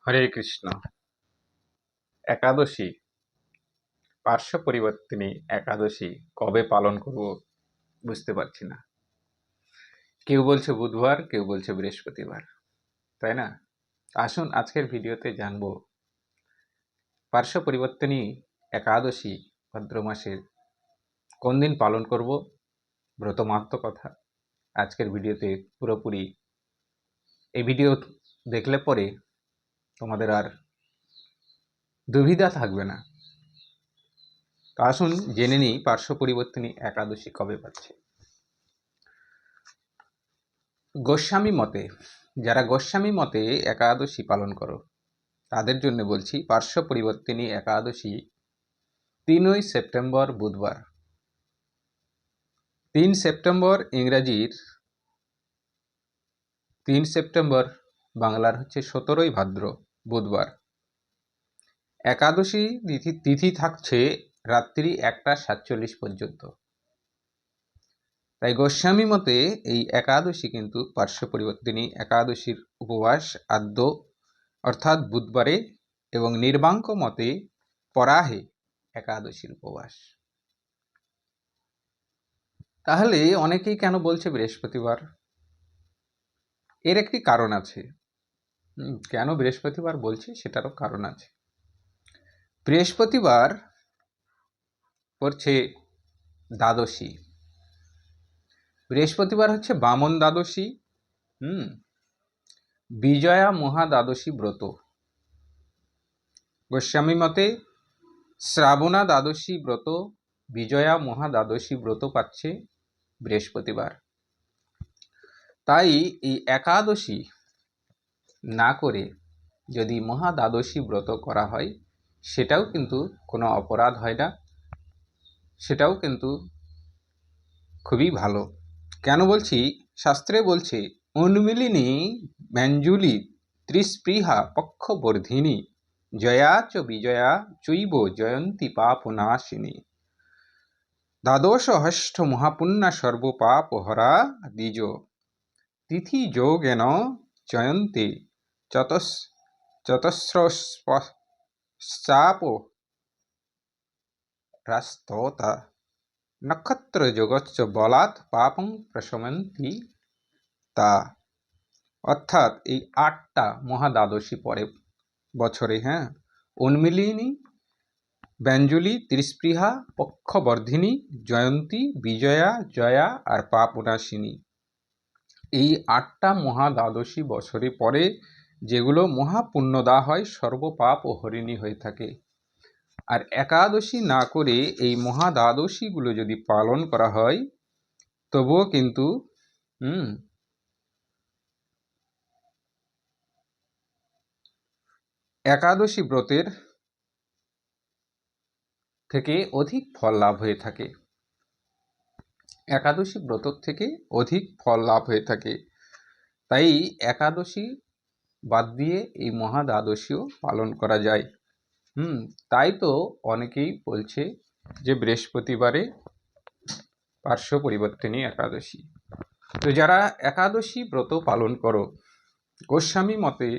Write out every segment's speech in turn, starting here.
হরে কৃষ্ণ। একাদশী, পার্শ্ব পরিবর্তিনী একাদশী কবে পালন করব বুঝতে পারছি না। কেউ বলছে বুধবার, কেউ বলছে বৃহস্পতিবার, তাই না? আসুন আজকের ভিডিওতে জানবো পার্শ্ব পরিবর্তিনী একাদশী ভাদ্র মাসের কোন দিন পালন করব, ব্রত মাহাত্ম্য কথা আজকের ভিডিওতে পুরোপুরি। এই ভিডিও দেখলে পরে তোমাদের আর দুবিধা থাকবে না। তো আসুন জেনে নিই পার্শ্ব পরিবর্তিনী একাদশী কবে পাচ্ছে। গোস্বামী মতে, যারা গোস্বামী মতে একাদশী পালন করো তাদের জন্য বলছি, পার্শ্ব পরিবর্তিনী একাদশী 3ই সেপ্টেম্বর বুধবার। 3 সেপ্টেম্বর ইংরাজির 3 সেপ্টেম্বর, বাংলার হচ্ছে 17ই ভাদ্র বুধবার। একাদশী তিথি থাকছে রাত্রি 1টা 47 পর্যন্ত। তাই গোস্বামী মতে এই একাদশী কিন্তু পার্শ্ব পরিবর্তিনী একাদশীর উপবাস আদ্য অর্থাৎ বুধবারে, এবং নির্বাঙ্ক মতে পরাহে একাদশীর উপবাস। তাহলে অনেকেই কেন বলছে বৃহস্পতিবার? এর একটি কারণ আছে। কেন বৃহস্পতিবার বলছে সেটারও কারণ আছে। বৃহস্পতিবার পড়ছে দ্বাদশী। বৃহস্পতিবার হচ্ছে বামন দ্বাদশী, বিজয়া মহা দ্বাদশী ব্রত। গোস্বামী মতে শ্রাবণা দ্বাদশী ব্রত, বিজয়া মহা দ্বাদশী ব্রত পাচ্ছে বৃহস্পতিবার। তাই এই একাদশী না করে যদি মহা দ্বাদশী ব্রত করা হয় সেটাও কিন্তু কোনো অপরাধ হয় না, সেটাও কিন্তু খুবই ভালো। কেন বলছি? শাস্ত্রে বলছে উন্মিলিনী ব্যঞ্জুলি ত্রিস্পৃহা পক্ষবর্ধিনী জয়া চ বিজয়া চৈব জয়ন্তী পাপনাশিনী দ্বাদশ হষ্ঠ মহাপুণ্যা সর্বপাপহরা দ্বিজ তিথি যোগেন জয়ন্তে চতস্রশ্চাপ রাস্ততা নক্ষত্র যোগচ্চ বলাৎ পাপং প্রশমন্তি তা। অর্থাৎ এই 8টা মহাদ্বাদশী পরে বছরে, উন্মিলিনী ব্যঞ্জুলি ত্রিস্পৃহা পক্ষবর্ধিনী জয়ন্তী বিজয়া জয়া আর পাপনাশিনী, এই 8টা মহাদ্বাদশী বছরে পরে যেগুলো মহাপুণ্যদা হয়, সর্বপাপ ও হরিণী হয়ে থাকে। আর একাদশী না করে এই মহাদ্বাদশীগুলো যদি পালন করা হয় তবুও কিন্তু একাদশী ব্রতের থেকে অধিক ফল লাভ হয়ে থাকে। একাদশী ব্রত থেকে অধিক ফল লাভ হয়ে থাকে। তাই একাদশী বাদ দিয়ে এই মহাদ্বাদশীও পালন করা যায়। তাই তো অনেকেই বলছে যে বৃহস্পতিবারে পার্শ্ব পরিবর্তিনী একাদশী। তো যারা একাদশী ব্রত পালন করো, গোস্বামী মতে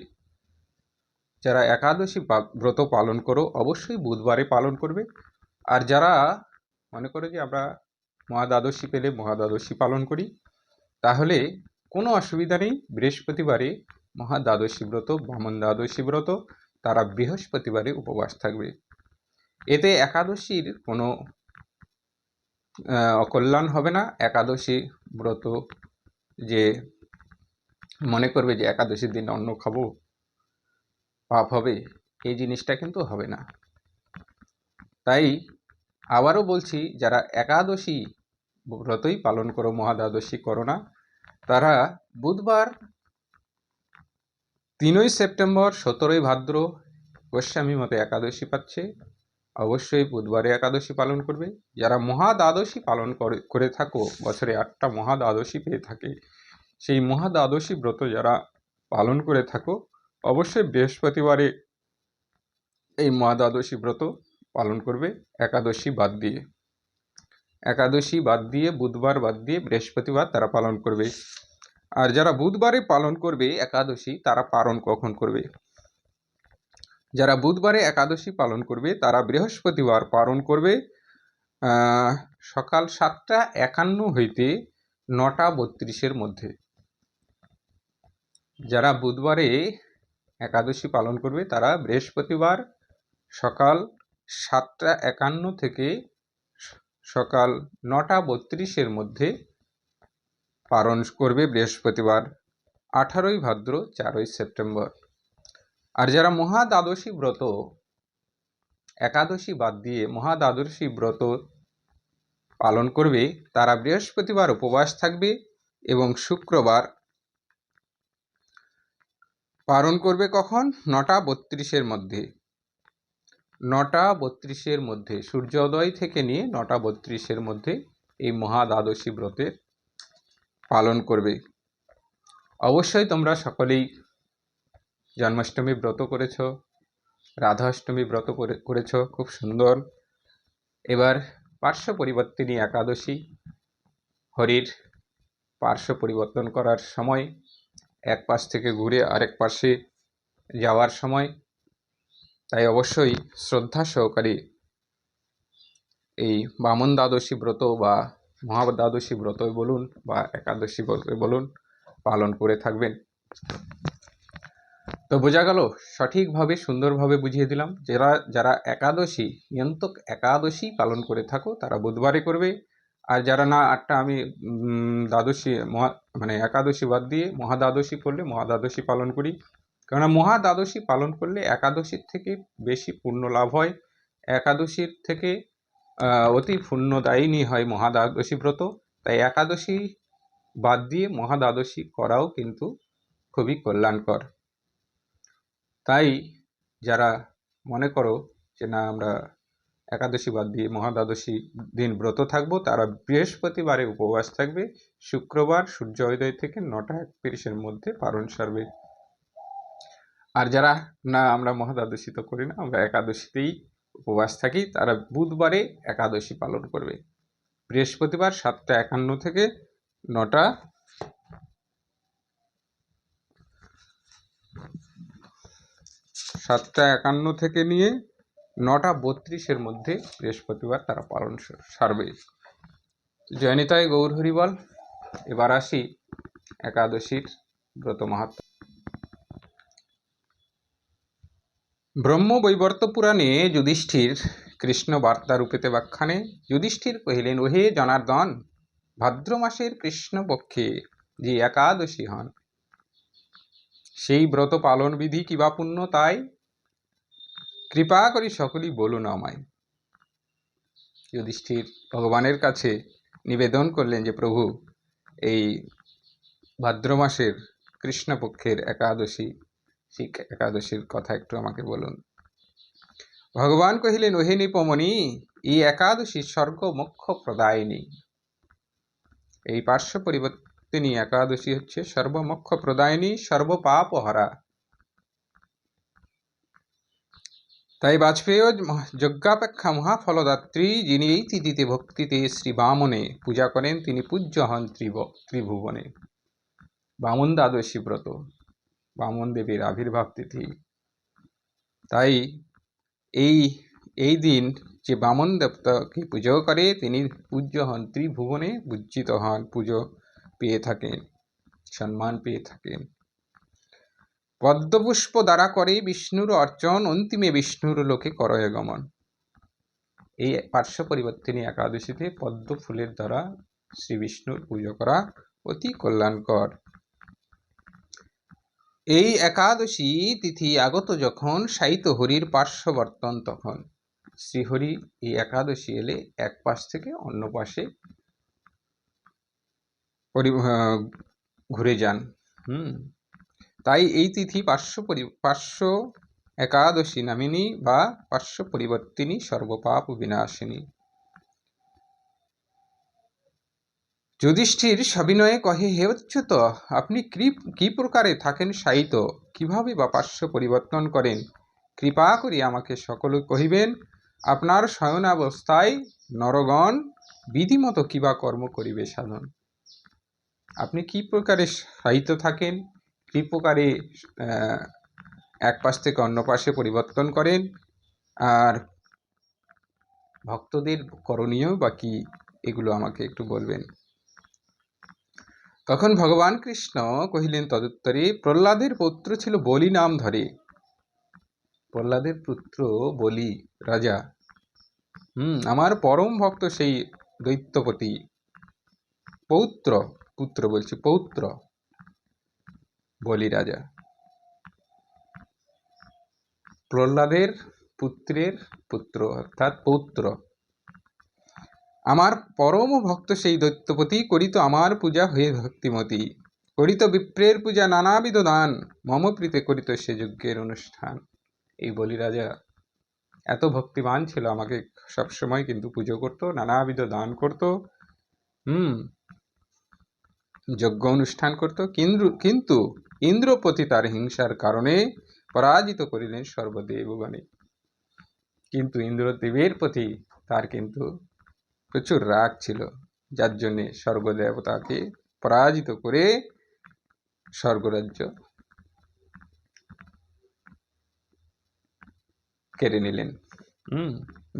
যারা একাদশী ব্রত পালন করো অবশ্যই বুধবারে পালন করবে। আর যারা মনে করো যে আমরা মহাদ্বাদশী পেলে মহাদ্বাদশী পালন করি, তাহলে কোনো অসুবিধা নেই। বৃহস্পতিবারে মহাদ্বাদশী ব্রত, বামন দ্বাদশী ব্রত, তারা বৃহস্পতিবারে উপবাস থাকবে। এতে একাদশীর কোনো অকল্যাণ হবে না। একাদশী ব্রত যে মনে করবে যে একাদশীর দিন অন্ন খাবো, পাপ হবে, এই জিনিসটা কিন্তু হবে না। তাই আবারও বলছি, যারা একাদশী ব্রতই পালন করো, মহাদ্বাদশী করো না, তারা বুধবার 3ই সেপ্টেম্বর 17ই ভাদ্র গোস্বামী মতে একাদশী পাচ্ছে, অবশ্যই বুধবারে একাদশী পালন করবে। যারা মহাদ্বাদশী পালন করে থাকো, বছরে 8টা মহাদ্বাদশী পেয়ে থাকে, সেই মহাদ্বাদশী ব্রত যারা পালন করে থাকো অবশ্যই বৃহস্পতিবারে এই মহাদ্বাদশী ব্রত পালন করবে। একাদশী বাদ দিয়ে, একাদশী বাদ দিয়ে, বুধবার বাদ দিয়ে বৃহস্পতিবার তারা পালন করবে। আর যারা বুধবারে পালন করবে একাদশী, তারা পালন কখন করবে? যারা বুধবারে একাদশী পালন করবে তারা বৃহস্পতিবার পালন করবে সকাল 7:51 হইতে 9:32 মধ্যে। যারা বুধবারে একাদশী পালন করবে তারা বৃহস্পতিবার সকাল 7:51 থেকে সকাল 9:32 মধ্যে পালন করবে বৃহস্পতিবার। 18ই ভাদ্র 4ই সেপ্টেম্বর। আর যারা মহাদ্বাদশী ব্রত একাদশী বাদ দিয়ে মহাদ্বাদশী ব্রত পালন করবে তারা বৃহস্পতিবার উপবাস থাকবে এবং শুক্রবার পালন করবে কখন? 9:32 মধ্যে। 9:32 মধ্যে, সূর্যোদয় থেকে নিয়ে 9:32 মধ্যে এই মহাদ্বাদশী ব্রতের পালন করবে। অবশ্যই তোমরা সকলেই জন্মাষ্টমী ব্রত করেছ, রাধাষ্টমী ব্রত করেছ, খুব সুন্দর। এবার পার্শ্ব পরিবর্তিনী একাদশী, হরির পার্শ্ব পরিবর্তন করার সময়, এক পাশ থেকে ঘুরে আরেক পাশে যাওয়ার সময়, তাই অবশ্যই শ্রদ্ধা সহকারে এই বামন দ্বাদশী ব্রত বা মহাদ্বাদশী ব্রতই বলুন বা একাদশী ব্রতই বলুন পালন করে থাকবেন। তো বোঝা গেল, সঠিকভাবে সুন্দরভাবে বুঝিয়ে দিলাম। যারা একাদশী নিয়ন্তক একাদশী পালন করে থাকো তারা বুধবারে করবে, আর যারা না আমি দ্বাদশী একাদশী বাদ দিয়ে মহাদ্বাদশী করলে মহাদ্বাদশী পালন করি, কেননা মহাদ্বাদশী পালন করলে একাদশীর থেকে বেশি পুণ্য লাভ হয়। একাদশীর থেকে অতি পুণ্যদায়িনী হয় মহাদ্বাদশী ব্রত। তাই একাদশী বাদ দিয়ে মহাদ্বাদশী করাও কিন্তু খুবই কল্যাণকর। তাই যারা মনে করো যে না আমরা একাদশী বাদ দিয়ে মহাদ্বাদশী দিন ব্রত থাকবো, তারা বৃহস্পতিবারে উপবাস থাকবে, শুক্রবার সূর্যোদয় থেকে 9:31 মধ্যে পালন সারবে। আর যারা না আমরা মহাদ্বাদশী তো করি না, আমরা একাদশীতেই উপবাস থাকি, তারা বুধবারে একাদশী পালন করবে। বৃহস্পতিবার 7:51 থেকে 7:51 থেকে নিয়ে 9:32 মধ্যে বৃহস্পতিবার তারা পালন সারবে। জয়নিতাই গৌর হরিবল। এবার আসি একাদশীর ব্রত মাহাত্ম্য। ব্রহ্মবৈবর্ত পুরাণে যুধিষ্ঠির কৃষ্ণ বার্তা রূপেতে ব্যাখ্যানে যুধিষ্ঠির কহিলেন, ওহে জনার্দন, ভাদ্র মাসের কৃষ্ণপক্ষে যে একাদশী হন সেই ব্রত পালন বিধি কিবা পুণ্য, তাই কৃপা করি সকলেই বলুন আমায়। যুধিষ্ঠির ভগবানের কাছে নিবেদন করলেন যে প্রভু, এই ভাদ্র মাসের কৃষ্ণপক্ষের একাদশী, সেই একাদশীর কথা একটু আমাকে বলুন। ভগবান কহিলেন, ওহে নিপমণি, এই একাদশী স্বর্গ মোক্ষ প্রদায়িনী। এই পার্শ্ব পরিবর্তিনী একাদশী হচ্ছে সর্বমোক্ষ প্রদায়িনী, সর্বপাপহরা। তাই বাজপেয় যজ্ঞাপেক্ষা মহাফলদাত্রী, যিনি এই তিথিতে ভক্তিতে শ্রী বামনে পূজা করেন তিনি পূজ্য হন ত্রিভুবনে। বামন দ্বাদশী ব্রত, বামন দেবীর আবির্ভাব তিথি। তাই এই দিন যে বামন দেবতাকে পুজো করে তিনি পূজ্য হন, ত্রিভুবনে পূজিত হন, পুজো পেয়ে থাকেন, সম্মান পেয়ে থাকেন। পদ্মপুষ্প দ্বারা করে বিষ্ণুর অর্চন, অন্তিমে বিষ্ণুর লোকে করয় গমন। এই পার্শ্ব পরিবর্তিনী একাদশীতে পদ্ম ফুলের দ্বারা শ্রী বিষ্ণুর পুজো করা অতি কল্যাণকর। এই একাদশী তিথি আগত যখন সাইত হরির পার্শ্ববর্তন, তখন শ্রীহরি এই একাদশী এলে এক পাশ থেকে অন্য পাশে ঘুরে যান। তাই এই তিথি পার্শ্ব একাদশী নামিনী বা পার্শ্ব পরিবর্তিনী, সর্বপাপ বিনাশিনী। যুধিষ্ঠির সবিনয়ে কহে, হে অচ্যুত, আপনি কি প্রকারে থাকেন শায়িত, কিভাবে বা পার্শ্ব পরিবর্তন করেন, কৃপা করি আমাকে সকলে কহিবেন। আপনার শয়নাবস্থায় নরগণ বিধিমতো কিবা কর্ম করিবে সাধন। আপনি কি প্রকারে শায়িত থাকেন, কি প্রকারে এক পাশ থেকে অন্য পাশে পরিবর্তন করেন। আর ভক্তদের করণীয় বা কি, এগুলো আমাকে একটু বলবেন। তখন ভগবান কৃষ্ণ কহিলেন তদুত্তরে, প্রহ্লাদের পুত্র ছিল বলি নাম ধরে। প্রহ্লাদের পুত্র বলি রাজা, আমার পরম ভক্ত সেই দৈত্যপতি, পৌত্র, পুত্র বলছি, পৌত্র বলি রাজা, প্রহ্লাদের পুত্রের পুত্র অর্থাৎ পৌত্র। আমার পরম ভক্ত সেই দৈত্যপতি, করিত আমার পূজা হয়ে ভক্তিমতী, করিত বিপ্রের পূজা নানাবিধ দান, মম প্রীতে করিত সে যজ্ঞের অনুষ্ঠান। এই বলি রাজা এত ভক্তিমান ছিল, আমাকে সবসময় কিন্তু পুজো করত, নানাবিধ দান করত, যজ্ঞ অনুষ্ঠান করত। কিন্তু ইন্দ্রপতি তার হিংসার কারণে পরাজিত করিলেন সর্বদেবগণে। কিন্তু ইন্দ্রদেবের প্রতি তার কিন্তু প্রচুর রাগ ছিল, যার জন্যে স্বর্গদেবতাকে পরাজিত করে স্বর্গরাজ্য কেড়ে নিলেন।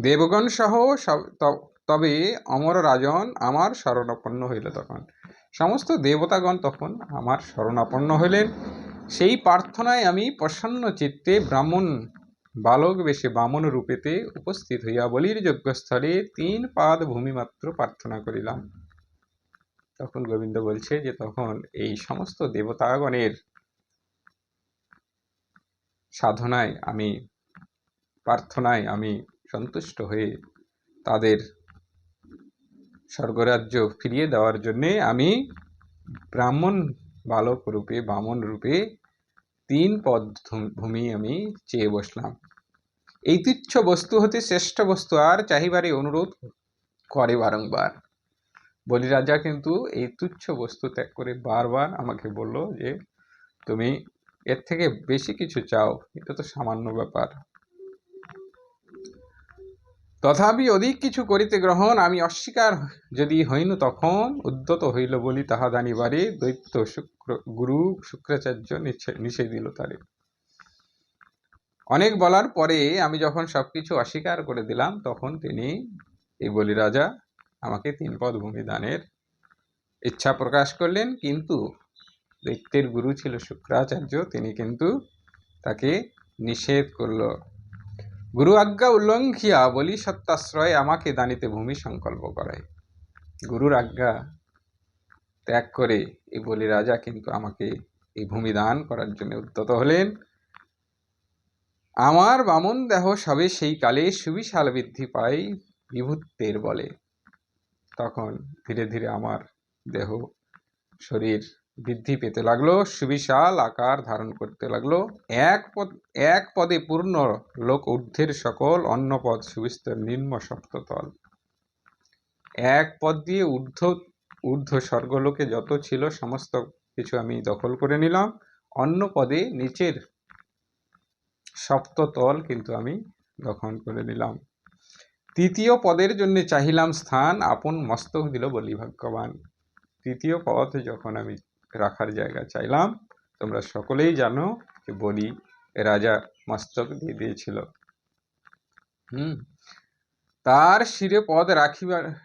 দেবগণ সহ তবে অমর রাজন আমার শরণাপন্ন হইল। তখন সমস্ত দেবতাগণ তখন আমার শরণাপন্ন হইলেন। সেই প্রার্থনায় আমি প্রসন্ন চিত্তে ব্রাহ্মণ বালক বেশে বামন রূপেতে উপস্থিত হইয়া বলির যজ্ঞস্থলে 3 পাদ ভূমি মাত্র প্রার্থনা করিলাম। তখন গোবিন্দ বলছে যে তখন এই সমস্ত দেবতাগণের সাধনায় আমি, প্রার্থনায় আমি সন্তুষ্ট হয়ে তাদের স্বর্গরাজ্য ফিরিয়ে দেওয়ার জন্যে আমি ব্রাহ্মণ বালক রূপে, বামন রূপে 3 পদ ভূমি আমি চেয়ে বসলাম। এই তুচ্ছ বস্তু হতে শ্রেষ্ঠ বস্তু আর চাহিবারে অনুরোধ করে বারংবার। বলি রাজা কিন্তু এই তুচ্ছ বস্তু ত্যাগ করে বারবার আমাকে বলল যে তুমি এর থেকে বেশি কিছু চাও, এটা তো সামান্য ব্যাপার। তথাপি অধিক কিছু করিতে গ্রহণ আমি অস্বীকার যদি হইনু, তখন উদ্যত হইল বলি তাহা জানিবারে দৈত্য গুরু শুক্রাচার্য নিষেধ দিল তারে। অনেক বলার পরে আমি যখন সবকিছু অস্বীকার করে দিলাম, তখন তিনি, এই বলি রাজা, আমাকে 3 পদ ভূমি দানের ইচ্ছা প্রকাশ করলেন। কিন্তু দৈত্যের গুরু ছিল শুক্রাচার্য, তিনি কিন্তু তাকে নিষেধ করল। গুরু আজ্ঞা উল্লঙ্ঘিয়া বলি সত্যাশ্রয় আমাকে দানিতে ভূমি সংকল্প করায়। গুরুর আজ্ঞা ত্যাগ করে এই বলি রাজা কিন্তু আমাকে এই ভূমি দান করার জন্য উদ্যত হলেন। আমার বামন দেহ সবে সেই কালে সুবিশাল বৃদ্ধি পায় বিভূতের বলে। তখন ধীরে ধীরে আমার দেহ, শরীর বৃদ্ধি পেতে লাগলো, সুবিশাল আকার ধারণ করতে লাগলো। এক পদে পূর্ণ লোক ঊর্ধ্বের সকল, অন্য পদ সুবিস্তর নিম্ন সপ্ততল। এক পদ দিয়ে ঊর্ধ্ব স্বর্গলোকে যত ছিল সমস্ত কিছু আমি দখল করে নিলাম। অন্য পদে নিচের সপ্ততল কিন্তু আমি দখল করে নিলাম। 3য় পদের জন্য চাহিলাম স্থান, আপন মস্তক দিল বলি ভাগ্যবান। 3য় পদ যখন আমি রাখার জায়গা চাইলাম, তোমরা সকলেই জানো যে বলি রাজা মস্তক দিয়ে দিয়েছিল। তার শিরে পদ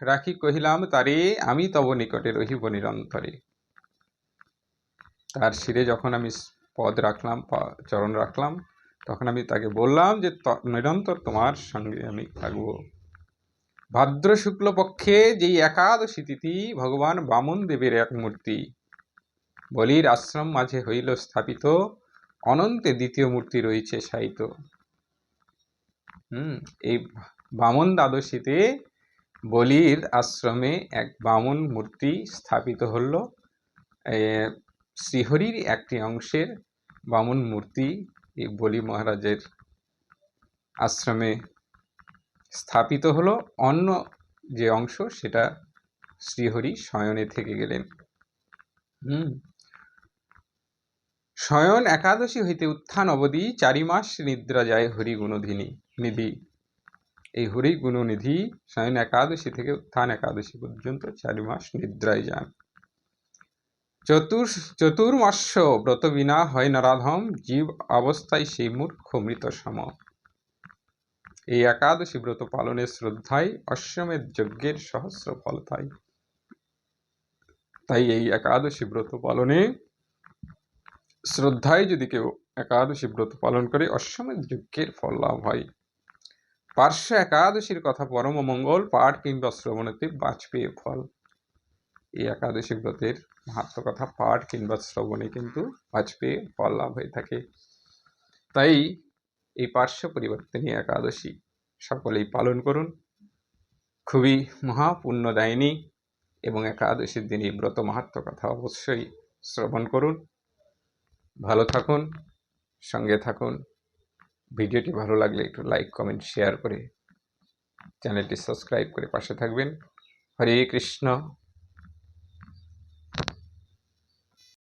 রাখি কহিলাম তারে, আমি তব নিকটে রহিব নিরন্তরে। তার শিরে যখন আমি পদ রাখলাম, চরণ রাখলাম, তখন আমি তাকে বললাম যে নিরন্তর তোমার সঙ্গে আমি থাকব। ভাদ্র শুক্ল পক্ষে যেই একাদশী তিথি ভগবান বামন দেবের এক মূর্তি বলির আশ্রম মাঝে হইল স্থাপিত, অনন্তে 2য় মূর্তি রয়েছে শায়িত। এই বামন দ্বাদশীতে বলির আশ্রমে এক বামন মূর্তি স্থাপিত হল। শ্রীহরির একটি অংশের বামন মূর্তি এই বলি মহারাজের আশ্রমে স্থাপিত হলো। অন্য যে অংশ সেটা শ্রীহরি শয়নে থেকে গেলেন। শয়ন একাদশী হইতে উত্থান অবধি 4 মাস নিদ্রা যায় হরি গুণনিধি। এই হরি গুণনিধি শয়ন একাদশী থেকে উত্থান একাদশী পর্যন্ত 4 মাস নিদ্রায় যান। চতুর্মাস্য ব্রত বিনা হয় নরাধম, জীব অবস্থায় সেই মূর্খ মৃত সম। এই একাদশী ব্রত পালনের শ্রদ্ধায় অশ্বমেধ যজ্ঞের সহস্র ফল পাই। তাই এই একাদশী ব্রত পালনে শ্রদ্ধায় যদি কেউ একাদশী ব্রত পালন করে অশ্বমেধ যজ্ঞের ফল লাভ হয়। পার্শ্ব একাদশীর কথা পরম মঙ্গল, পাঠ কিংবা শ্রবণেতে বাজপেয় ফল। এই একাদশী ব্রতের মাহাত্ম্য কথা পাঠ কিংবা শ্রবণে কিন্তু বাজপেয় ফল লাভ হয়ে থাকে। তাই এই পার্শ্ব পরিবর্তনী একাদশী সকলেই পালন করুন। খুবই মহাপুণ্যদায়িনী এবং একাদশীর দিন এই ব্রত মাহাত্ম্য কথা অবশ্যই শ্রবণ করুন। ভালো থাকুন, সঙ্গে থাকুন। ভিডিওটি ভালো লাগলে একটু লাইক, কমেন্ট, শেয়ার করে চ্যানেলটি সাবস্ক্রাইব করে পাশে থাকবেন। হরে কৃষ্ণ।